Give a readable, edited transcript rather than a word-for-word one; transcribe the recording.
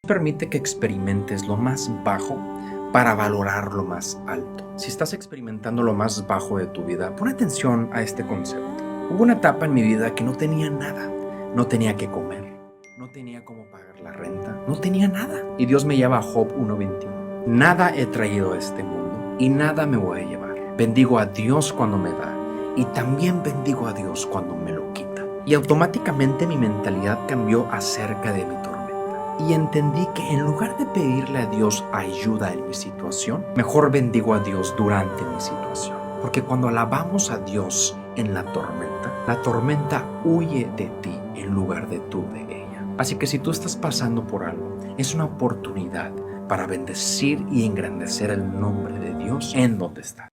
Permite que experimentes lo más bajo para valorar lo más alto. Si estás experimentando lo más bajo de tu vida, pon atención a este concepto. Hubo una etapa en mi vida que no tenía nada. No tenía que comer, no tenía cómo pagar la renta, no tenía nada. Y Dios me lleva a Job 1:21. Nada he traído a este mundo y nada me voy a llevar. Bendigo a Dios cuando me da y también bendigo a Dios cuando me lo quita. Y automáticamente mi mentalidad cambió acerca de mi tormenta. Y entendí que en lugar de pedirle a Dios ayuda en mi situación, mejor bendigo a Dios durante mi situación. Porque cuando alabamos a Dios en la tormenta huye de ti en lugar de tú de ella. Así que si tú estás pasando por algo, es una oportunidad para bendecir y engrandecer el nombre de Dios en donde estás.